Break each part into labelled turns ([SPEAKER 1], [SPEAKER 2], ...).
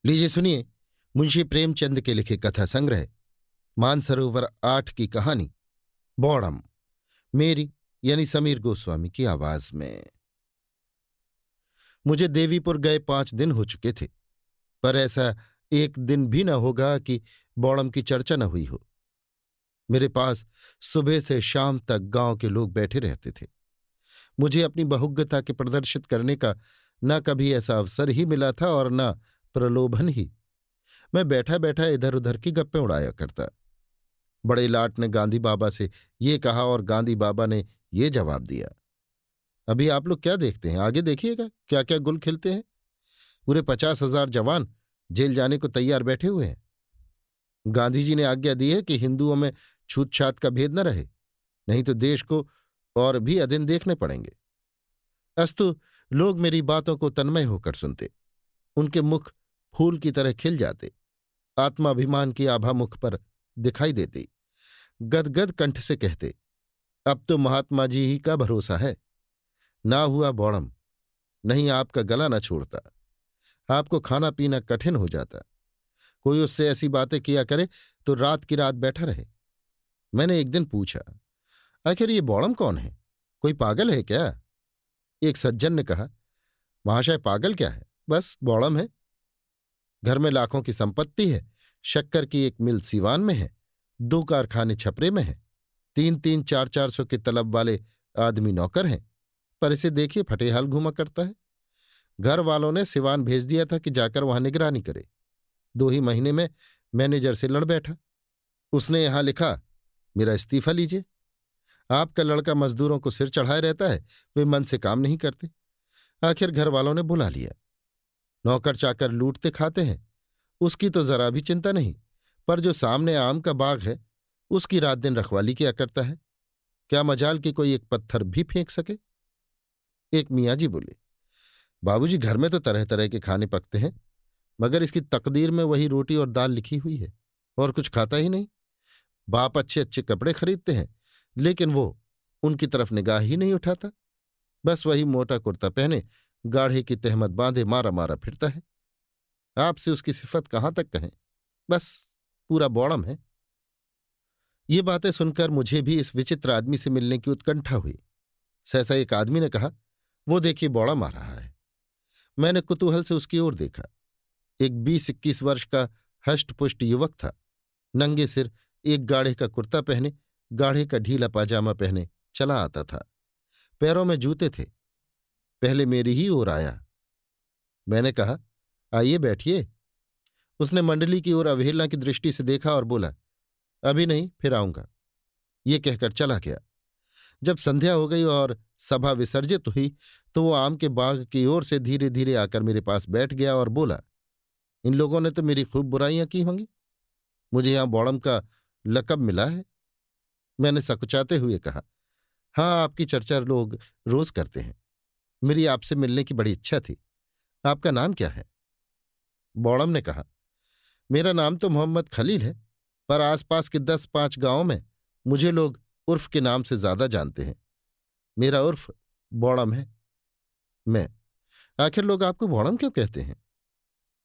[SPEAKER 1] लीजिए सुनिए मुंशी प्रेमचंद के लिखे कथा संग्रह मानसरोवर 8 की कहानी बौड़म, मेरी यानी समीर गोस्वामी की आवाज में। मुझे देवीपुर गए 5 दिन हो चुके थे, पर ऐसा एक दिन भी न होगा कि बौड़म की चर्चा न हुई हो। मेरे पास सुबह से शाम तक गांव के लोग बैठे रहते थे। मुझे अपनी बहुज्ञता के प्रदर्शित करने का न कभी ऐसा अवसर ही मिला था और न प्रलोभन ही। मैं बैठा बैठा इधर उधर की गप्पें उड़ाया करता। बड़े लाट ने गांधी बाबा से ये कहा और गांधी बाबा ने ये जवाब दिया। अभी आप लोग क्या देखते हैं, आगे देखिएगा क्या क्या गुल खिलते हैं। पूरे 50,000 जवान जेल जाने को तैयार बैठे हुए हैं। गांधी जी ने आज्ञा दी है कि हिंदुओं में छूतछात का भेद न रहे, नहीं तो देश को और भी अधीन देखने पड़ेंगे। अस्तु लोग मेरी बातों को तन्मय होकर सुनते। उनके मुख फूल की तरह खिल जाते, आत्माभिमान की आभा मुख पर दिखाई देती। गदगद कंठ से कहते, अब तो महात्मा जी ही का भरोसा है। ना हुआ बौड़म, नहीं आपका गला न छोड़ता, आपको खाना पीना कठिन हो जाता। कोई उससे ऐसी बातें किया करे तो रात की रात बैठा रहे। मैंने एक दिन पूछा, आखिर ये बौड़म कौन है, कोई पागल है क्या? एक सज्जन ने कहा, महाशय पागल क्या है, बस बौड़म है। घर में लाखों की संपत्ति है, शक्कर की एक मिल सीवान में है, 2 कारखाने छपरे में हैं, 3-3 4-400 के तलब वाले आदमी नौकर हैं, पर इसे देखिए फटेहाल घूमा करता है। घर वालों ने सिवान भेज दिया था कि जाकर वहां निगरानी करे। 2 ही महीने में मैनेजर से लड़ बैठा। उसने यहां लिखा, मेरा इस्तीफा लीजिए। आपका लड़का मजदूरों को सिर चढ़ाए रहता है, वे मन से काम नहीं करते। आखिर घर वालों ने बुला लिया। नौकर चाकर लूटते खाते हैं, उसकी तो जरा भी चिंता नहीं, पर जो सामने आम का बाग है उसकी रात दिन रखवाली किया करता है। क्या मजाल कि कोई एक पत्थर भी फेंक सके। एक मियाँ जी बोले, बाबूजी घर में तो तरह तरह के खाने पकते हैं, मगर इसकी तकदीर में वही रोटी और दाल लिखी हुई है, और कुछ खाता ही नहीं। बाप अच्छे अच्छे कपड़े खरीदते हैं, लेकिन वो उनकी तरफ निगाह ही नहीं उठाता। बस वही मोटा कुर्ता पहने, गाढ़े की तहमत बांधे मारा मारा फिरता है। आपसे उसकी सिफत कहाँ तक कहें, बस पूरा बौड़म है। ये बातें सुनकर मुझे भी इस विचित्र आदमी से मिलने की उत्कंठा हुई। सहसा एक आदमी ने कहा, वो देखिए बौड़म आ रहा है। मैंने कुतूहल से उसकी ओर देखा। एक 20-21 वर्ष का हष्टपुष्ट युवक था। नंगे सिर, एक गाढ़े का कुर्ता पहने, गाढ़े का ढीला पाजामा पहने चला आता था। पैरों में जूते थे। पहले मेरी ही ओर आया। मैंने कहा, आइए बैठिए। उसने मंडली की ओर अवहेलना की दृष्टि से देखा और बोला, अभी नहीं, फिर आऊंगा। ये कहकर चला गया। जब संध्या हो गई और सभा विसर्जित हुई तो वो आम के बाग की ओर से धीरे धीरे आकर मेरे पास बैठ गया और बोला, इन लोगों ने तो मेरी खूब बुराइयां की होंगी, मुझे यहां बौड़म का लकब मिला है। मैंने सकुचाते हुए कहा, हाँ आपकी चर्चा लोग रोज करते हैं। मेरी आपसे मिलने की बड़ी इच्छा थी। आपका नाम क्या है? बौड़म ने कहा, मेरा नाम तो मोहम्मद खलील है, पर आसपास के 10-5 गांवों में मुझे लोग उर्फ के नाम से ज्यादा जानते हैं। मेरा उर्फ बौड़म है। मैं, आखिर लोग आपको बौड़म क्यों कहते हैं?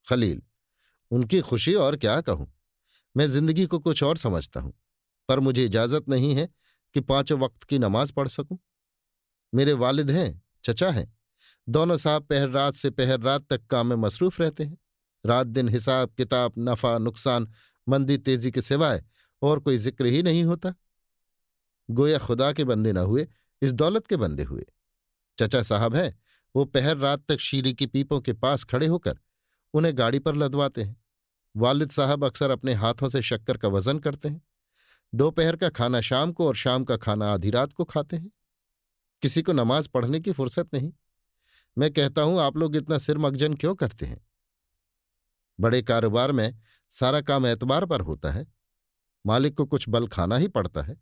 [SPEAKER 1] खलील, उनकी खुशी, और क्या कहूं। मैं जिंदगी को कुछ और समझता हूं, पर मुझे इजाजत नहीं है कि 5 वक्त की नमाज पढ़ सकूं। मेरे वालिद हैं, चचा हैं, दोनों साहब पहर रात से पहर रात तक काम में मसरूफ रहते हैं। रात दिन हिसाब किताब, नफा नुकसान, मंदी तेजी के सिवाय और कोई जिक्र ही नहीं होता। गोया खुदा के बंदे न हुए, इस दौलत के बंदे हुए। चचा साहब हैं, वो पहर रात तक शीरी की पीपों के पास खड़े होकर उन्हें गाड़ी पर लदवाते हैं। वालिद साहब अक्सर अपने हाथों से शक्कर का वजन करते हैं। दोपहर का खाना शाम को और शाम का खाना आधी रात को खाते हैं। किसी को नमाज पढ़ने की फुर्सत नहीं। मैं कहता हूं, आप लोग इतना सिर मगजन क्यों करते हैं? बड़े कारोबार में सारा काम एतबार पर होता है। मालिक को कुछ बल खाना ही पड़ता है।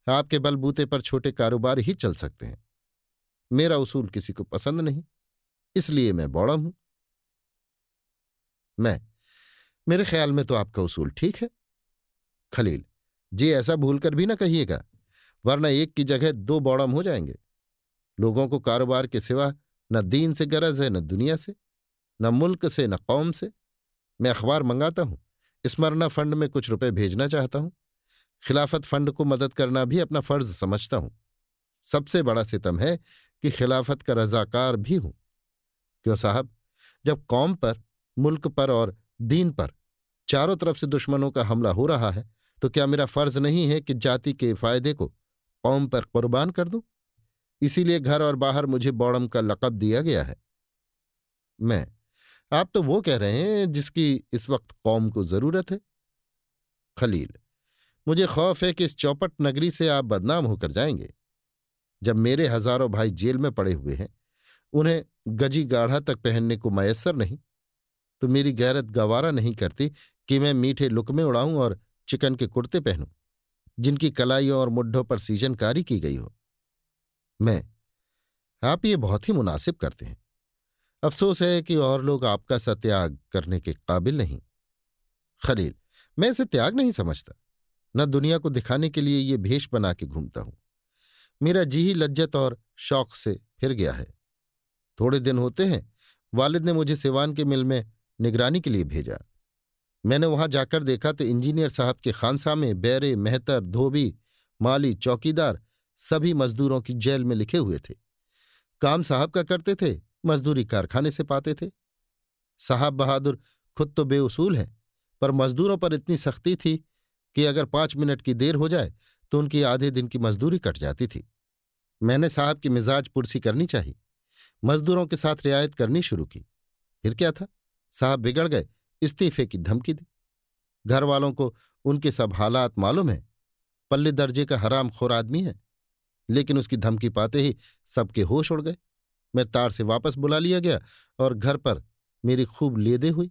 [SPEAKER 1] आपके बलबूते पर छोटे कारोबार ही चल सकते हैं। मेरा उसूल किसी को पसंद नहीं, इसलिए मैं बौड़म हूं। मैं, मेरे ख्याल में तो आपका उसूल ठीक है। खलील जी, ऐसा भूलकर भी ना कहिएगा, वरना एक की जगह 2 बौड़म हो जाएंगे। लोगों को कारोबार के सिवा न दीन से गरज है, न दुनिया से, न मुल्क से, न कौम से। मैं अखबार मंगाता हूं, स्मरणा फंड में कुछ रुपए भेजना चाहता हूं। खिलाफत फंड को मदद करना भी अपना फर्ज समझता हूं। सबसे बड़ा सितम है कि खिलाफत का रजाकार भी हूं। क्यों साहब, जब कौम पर, मुल्क पर और दीन पर चारों तरफ से दुश्मनों का हमला हो रहा है, तो क्या मेरा फर्ज नहीं है कि जाति के फायदे को कौम पर कुर्बान कर दूं? इसीलिए घर और बाहर मुझे बौड़म का लक़ब दिया गया है। मैं, आप तो वो कह रहे हैं जिसकी इस वक्त कौम को जरूरत है। खलील, मुझे खौफ है कि इस चौपट नगरी से आप बदनाम होकर जाएंगे। जब मेरे हजारों भाई जेल में पड़े हुए हैं, उन्हें गजी गाढ़ा तक पहनने को मयस्सर नहीं, तो मेरी गैरत गवारा नहीं करती कि मैं मीठे लुकमे उड़ाऊं और चिकन के कुर्ते पहनूं, जिनकी कलाइयों और मुड्ढों पर सीजनकारी की गई हो। मैं, आप ये बहुत ही मुनासिब करते हैं। अफसोस है कि और लोग आपका सा त्याग करने के काबिल नहीं। खलील, मैं इसे त्याग नहीं समझता। न दुनिया को दिखाने के लिए ये भेष बना के घूमता हूं। मेरा जी ही लज्जत और शौक से फिर गया है। थोड़े दिन होते हैं वालिद ने मुझे सिवान के मिल में निगरानी के लिए भेजा। मैंने वहां जाकर देखा तो इंजीनियर साहब के खानसामे बैरे, मेहतर, धोबी, माली, चौकीदार सभी मजदूरों की जेल में लिखे हुए थे। काम साहब का करते थे, मजदूरी कारखाने से पाते थे। साहब बहादुर खुद तो बेउसूल हैं, पर मजदूरों पर इतनी सख्ती थी कि अगर 5 मिनट की देर हो जाए तो उनकी आधे दिन की मजदूरी कट जाती थी। मैंने साहब की मिजाज पुरसी करनी चाहिए, मजदूरों के साथ रियायत करनी शुरू की। फिर क्या था, साहब बिगड़ गए, इस्तीफे की धमकी दी। घर वालों को उनके सब हालात मालूम है। पल्ले दर्जे का हराम खोर आदमी है, लेकिन उसकी धमकी पाते ही सबके होश उड़ गए। मैं तार से वापस बुला लिया गया और घर पर मेरी खूब लेदे हुई।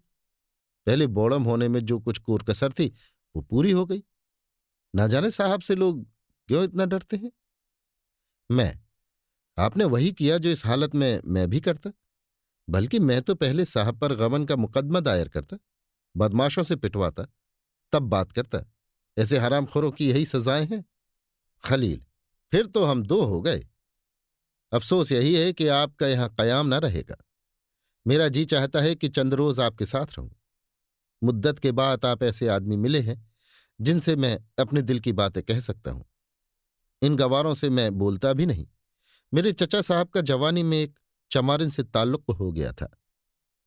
[SPEAKER 1] पहले बौड़म होने में जो कुछ कोर कसर थी वो पूरी हो गई। ना जाने साहब से लोग क्यों इतना डरते हैं। मैं, आपने वही किया जो इस हालत में मैं भी करता। बल्कि मैं तो पहले साहब पर गबन का मुकदमा दायर करता, बदमाशों से पिटवाता, तब बात करता। ऐसे हरामखोरों की यही सजाएं हैं। खलील, फिर तो हम दो हो गए। अफसोस यही है कि आपका यहां कयाम न रहेगा। मेरा जी चाहता है कि चंद रोज आपके साथ रहूं। मुद्दत के बाद आप ऐसे आदमी मिले हैं जिनसे मैं अपने दिल की बातें कह सकता हूं। इन गवारों से मैं बोलता भी नहीं। मेरे चचा साहब का जवानी में एक चमारिन से ताल्लुक हो गया था।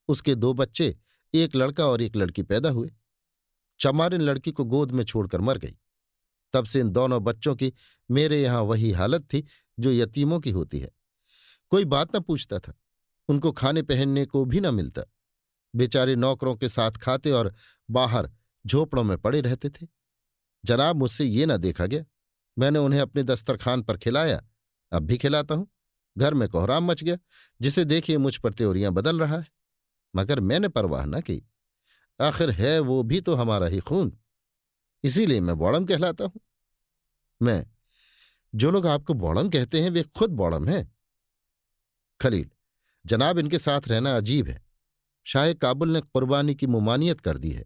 [SPEAKER 1] उसके 2 बच्चे, एक लड़का और एक लड़की पैदा हुए। चमारिन लड़की को गोद में छोड़कर मर गई। तब से इन दोनों बच्चों की मेरे यहां वही हालत थी जो यतीमों की होती है। कोई बात न पूछता था, उनको खाने पहनने को भी न मिलता। बेचारे नौकरों के साथ खाते और बाहर झोपड़ों में पड़े रहते थे। जनाब, मुझसे ये न देखा गया। मैंने उन्हें अपने दस्तरखान पर खिलाया, अब भी खिलाता हूं। घर में कोहराम मच गया, जिसे देखिए मुझ पर त्योरियां बदल रहा है, मगर मैंने परवाह न की। आखिर है वो भी तो हमारा ही खून, इसीलिए मैं बौड़म कहलाता हूं। मैं, जो लोग आपको बौड़म कहते हैं वे खुद बौड़म हैं। खलील, जनाब, इनके साथ रहना अजीब है। शाह काबुल ने कुर्बानी की मुमानियत कर दी है।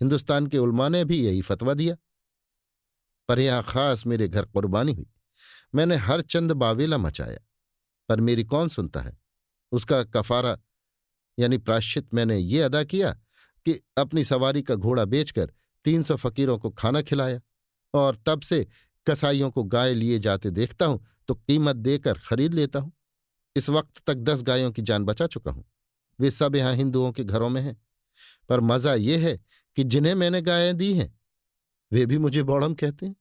[SPEAKER 1] हिंदुस्तान के उलमा ने भी यही फतवा दिया, पर यहां खास मेरे घर कुर्बानी हुई। मैंने हर चंद बावेला मचाया, पर मेरी कौन सुनता है। उसका कफारा यानी प्रायश्चित मैंने ये अदा किया कि अपनी सवारी का घोड़ा बेचकर 300 फकीरों को खाना खिलाया, और तब से कसाईयों को गाय लिए जाते देखता हूं तो कीमत देकर खरीद लेता हूं। इस वक्त तक 10 गायों की जान बचा चुका हूं। वे सब यहां हिंदुओं के घरों में हैं। पर मजा यह है कि जिन्हें मैंने गायें दी हैं वे भी मुझे बौड़म कहते हैं।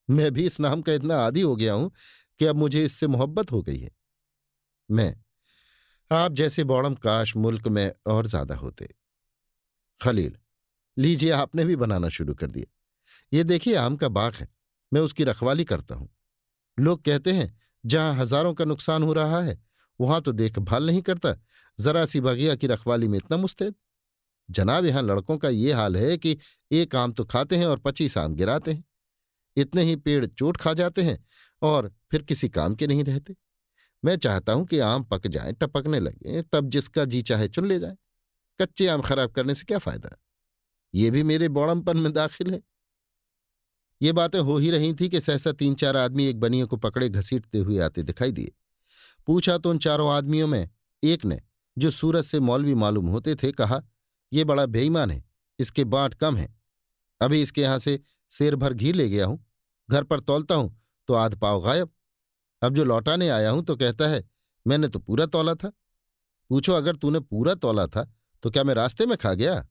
[SPEAKER 1] मैं भी इस नाम का इतना आदी हो गया हूं कि अब मुझे इससे मोहब्बत हो गई है। मैं, आप जैसे बौड़म काश मुल्क में और ज्यादा होते। खलील, लीजिए, आपने भी बनाना शुरू कर दिया। ये देखिए, आम का बाग है, मैं उसकी रखवाली करता हूं। लोग कहते हैं जहां हजारों का नुकसान हो रहा है वहां तो देखभाल नहीं करता, जरा सी बगिया की रखवाली में इतना मुस्तैद। जनाब, यहां लड़कों का ये हाल है कि एक आम तो खाते हैं और 25 आम गिराते हैं। इतने ही पेड़ चोट खा जाते हैं और फिर किसी काम के नहीं रहते। मैं चाहता हूं कि आम पक जाएं, टपकने लगे, तब जिसका जी चाहे चुन ले जाए। कच्चे आम खराब करने से क्या फायदा। ये भी मेरे बौड़मपन में दाखिल है। ये बातें हो ही रही थी कि सहसा 3-4 आदमी एक बनिए को पकड़े घसीटते हुए आते दिखाई दिए। पूछा तो उन चारों आदमियों में एक ने, जो सूरत से मौलवी मालूम होते थे, कहा, ये बड़ा बेईमान है, इसके बाँट कम है। अभी इसके यहां से सेर भर घी ले गया हूं, घर पर तौलता हूं तो आध पाव गायब। अब जो लौटाने आया हूं तो कहता है मैंने तो पूरा तौला था। पूछो अगर तूने पूरा तौला था तो क्या मैं रास्ते में खा गया?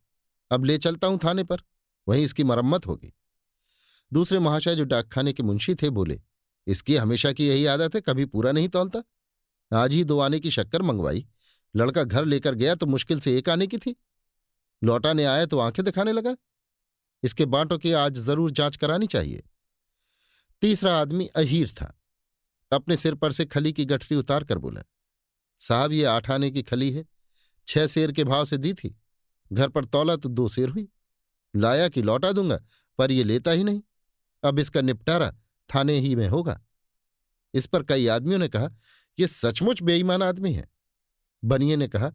[SPEAKER 1] अब ले चलता हूं थाने पर, वहीं इसकी मरम्मत होगी। दूसरे महाशय जो डाकखाने के मुंशी थे बोले, इसकी हमेशा की यही आदत है, कभी पूरा नहीं तौलता। आज ही 2 आने की शक्कर मंगवाई, लड़का घर लेकर गया तो मुश्किल से 1 आने की थी, लौटाने आया तो आंखें दिखाने लगा। इसके बांटों की आज जरूर जांच करानी चाहिए। तीसरा आदमी अहीर था। अपने सिर पर से खली की गठरी उतार कर बोला, साहब ये 8 आने की खली है, 6 सेर के भाव से दी थी, घर पर तौला तो 2 सेर हुई। लाया कि लौटा दूंगा, पर ये लेता ही नहीं। अब इसका निपटारा थाने ही में होगा। इस पर कई आदमियों ने कहा, यह सचमुच बेईमान आदमी है। बनिए ने कहा,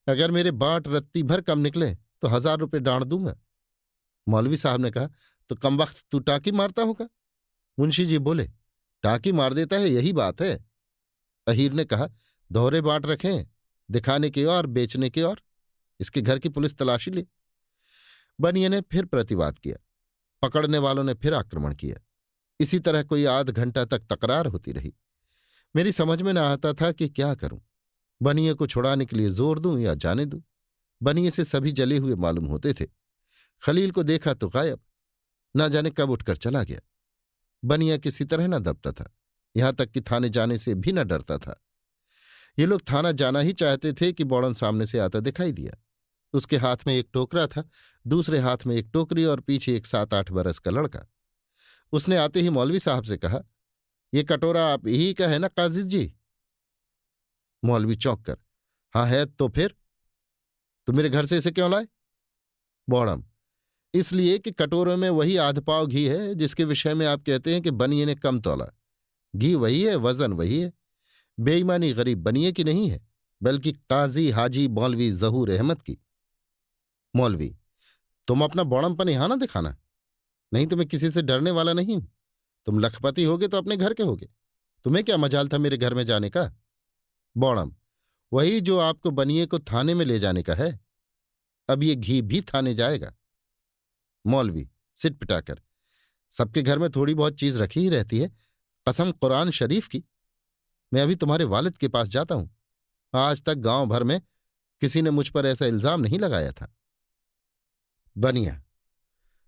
[SPEAKER 1] अगर मेरे बांट रत्ती भर कम निकले तो 1000 रुपये डांट दूंगा। मौलवी साहब ने कहा, तो कम वक्त तू टाँकी मारता होगा। मुंशी जी बोले, टाँकी मार देता है, यही बात है। अहीर ने कहा, दोहरे बांट रखें, दिखाने के और बेचने के और, इसके घर की पुलिस तलाशी ले। बनिए ने फिर प्रतिवाद किया, पकड़ने वालों ने फिर आक्रमण किया। इसी तरह कोई आध घंटा तक तकरार होती रही। मेरी समझ में न आता था कि क्या करूं, बनिए को छुड़ाने के लिए जोर दूं या जाने दूं। बनिए से सभी जले हुए मालूम होते थे। खलील को देखा तो गायब, न जाने कब उठकर चला गया। बनिया किसी तरह न दबता था, यहां तक कि थाने जाने से भी न डरता था। ये लोग थाना जाना ही चाहते थे कि बौड़न सामने से आता दिखाई दिया। उसके हाथ में एक टोकरा था, दूसरे हाथ में एक टोकरी और पीछे एक 7-8 बरस का लड़का। उसने आते ही मौलवी साहब से कहा, ये कटोरा आप ही का है ना काजी जी? मौलवी चौंक कर, हाँ है तो फिर तो मेरे घर से इसे क्यों लाए? बौड़म, इसलिए कि कटोरे में वही आध पाव घी है जिसके विषय में आप कहते हैं कि बनिए ने कम तौला। घी वही है, वजन वही है। बेईमानी गरीब बनिए की नहीं है, बल्कि काजी हाजी मौलवी जहूर अहमद की। मौलवी, तुम अपना बौड़मपन यहां ना दिखाना, नहीं तो मैं किसी से डरने वाला नहीं हूं। तुम लखपति होगे तो अपने घर के होगे, तुम्हें क्या मजाल था मेरे घर में जाने का? बौड़म, वही जो आपको बनिए को थाने में ले जाने का है। अब ये घी भी थाने जाएगा। मौलवी सिट पिटाकर, सबके घर में थोड़ी बहुत चीज रखी ही रहती है, कसम कुरान शरीफ की। मैं अभी तुम्हारे वालिद के पास जाता हूं, आज तक गांव भर में किसी ने मुझ पर ऐसा इल्जाम नहीं लगाया था। बनिया,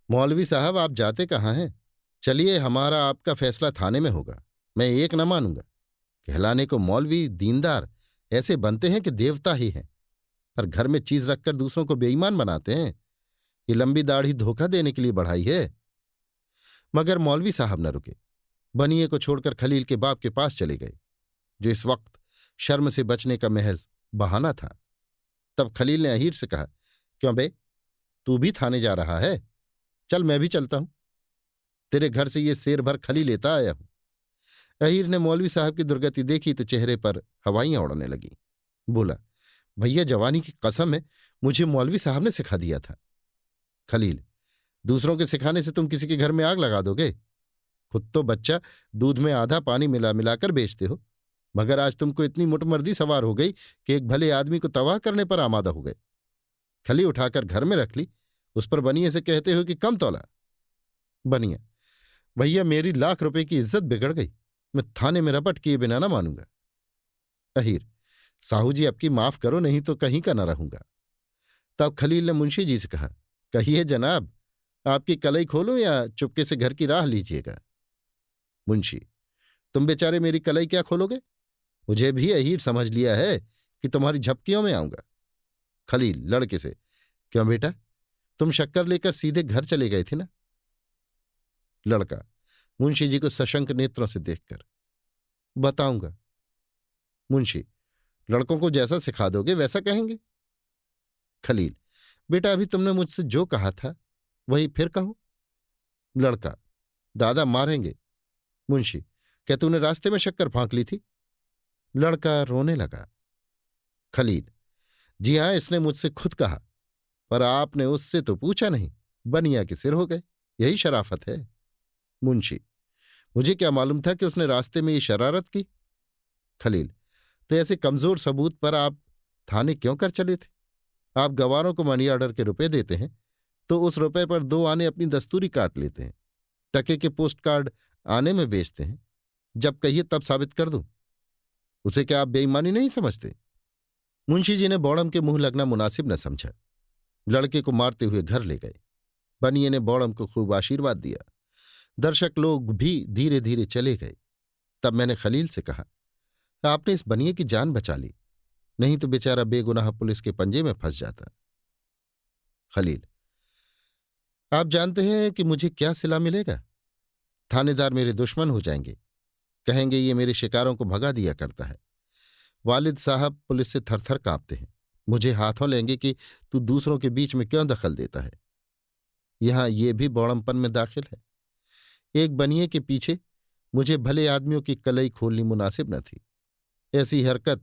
[SPEAKER 1] मौलवी साहब आप जाते कहाँ हैं? चलिए, हमारा आपका फैसला थाने में होगा, मैं एक न मानूंगा। कहलाने को मौलवी दीनदार ऐसे बनते हैं कि देवता ही हैं, पर घर में चीज रखकर दूसरों को बेईमान बनाते हैं। ये लंबी दाढ़ी धोखा देने के लिए बढ़ाई है। मगर मौलवी साहब न रुके, बनिए को छोड़कर खलील के बाप के पास चले गए, जो इस वक्त शर्म से बचने का महज बहाना था। तब खलील ने अहीर से कहा, क्यों बे, तू भी थाने जा रहा है? चल मैं भी चलता हूं, तेरे घर से ये सेर भर खली लेता आया हूं। अहीर ने मौलवी साहब की दुर्गति देखी तो चेहरे पर हवाइयां उड़ने लगी। बोला, भैया जवानी की कसम है, मुझे मौलवी साहब ने सिखा दिया था। खलील, दूसरों के सिखाने से तुम किसी के घर में आग लगा दोगे? खुद तो बच्चा दूध में आधा पानी मिला मिलाकर बेचते हो, मगर आज तुमको इतनी मुटमर्दी सवार हो गई कि एक भले आदमी को तबाह करने पर आमादा हो गए। खली उठाकर घर में रख ली, उस पर बनिए से कहते हो कि कम तौला। बनिया, भैया मेरी लाख रुपए की इज्जत बिगड़ गई, मैं थाने में रपट किए बिना ना मानूंगा। अहीर, साहू जी आपकी माफ करो, नहीं तो कहीं का न रहूंगा। तब खलील ने मुंशी जी से कहा, कहिए जनाब, आपकी कलई खोलो या चुपके से घर की राह लीजिएगा। मुंशी, तुम बेचारे मेरी कलई क्या खोलोगे? मुझे भी अहीर समझ लिया है कि तुम्हारी झपकियों में आऊंगा। खलील लड़के से, क्यों बेटा, तुम शक्कर लेकर सीधे घर चले गए थे ना? लड़का मुंशी जी को सशंक नेत्रों से देखकर, बताऊंगा। मुंशी, लड़कों को जैसा सिखा दोगे वैसा कहेंगे। खलील, बेटा अभी तुमने मुझसे जो कहा था वही फिर कहो। लड़का, दादा मारेंगे। मुंशी, क्या तूने रास्ते में शक्कर फांक ली थी? लड़का रोने लगा। खलील, जी हां, इसने मुझसे खुद कहा, पर आपने उससे तो पूछा नहीं, बनिया के सिर हो गए, यही शराफत है। मुंशी, मुझे क्या मालूम था कि उसने रास्ते में ये शरारत की? खलील, तो ऐसे कमजोर सबूत पर आप थाने क्यों कर चले थे? आप गवारों को मनी ऑर्डर के रुपए देते हैं तो उस रुपए पर 2 आने अपनी दस्तूरी काट लेते हैं। टके के पोस्ट कार्ड आने में बेचते हैं। जब कहिए तब साबित कर दूं। उसे क्या आप बेईमानी नहीं समझते? मुंशी जी ने बौड़म के मुंह लगना मुनासिब न समझा। लड़के को मारते हुए घर ले गए। बनिए ने बौड़म को खूब आशीर्वाद दिया। दर्शक लोग भी धीरे धीरे चले गए। तब मैंने खलील से कहा, आपने इस बनिए की जान बचा ली, नहीं तो बेचारा बेगुनाह पुलिस के पंजे में फंस जाता। खलील, आप जानते हैं कि मुझे क्या सिला मिलेगा? थानेदार मेरे दुश्मन हो जाएंगे, कहेंगे ये मेरे शिकारों को भगा दिया करता है। वालिद साहब पुलिस से थरथर कांपते हैं, मुझे हाथों लेंगे कि तू दूसरों के बीच में क्यों दखल देता है। यहां ये भी बौड़मपन में दाखिल है। एक बनिए के पीछे मुझे भले आदमियों की कलई खोलनी मुनासिब न थी। ऐसी हरकत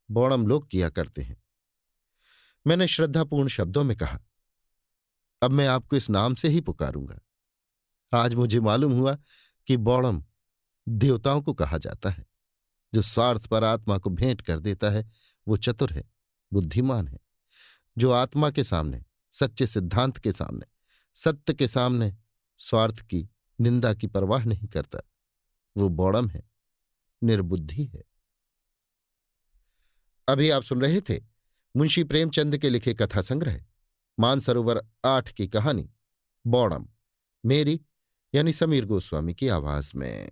[SPEAKER 1] बौड़म लोग किया करते हैं। मैंने श्रद्धापूर्ण शब्दों में कहा, अब मैं आपको इस नाम से ही पुकारूंगा। आज मुझे मालूम हुआ कि बौड़म देवताओं को कहा जाता है। जो स्वार्थ पर आत्मा को भेंट कर देता है वो चतुर है, बुद्धिमान है। जो आत्मा के सामने, सच्चे सिद्धांत के सामने, सत्य के सामने स्वार्थ की निंदा की परवाह नहीं करता, वो बौड़म है, निर्बुद्धि है। अभी आप सुन रहे थे मुंशी प्रेमचंद के लिखे कथा संग्रह मानसरोवर 8 की कहानी बौड़म, मेरी यानी समीर गोस्वामी की आवाज में।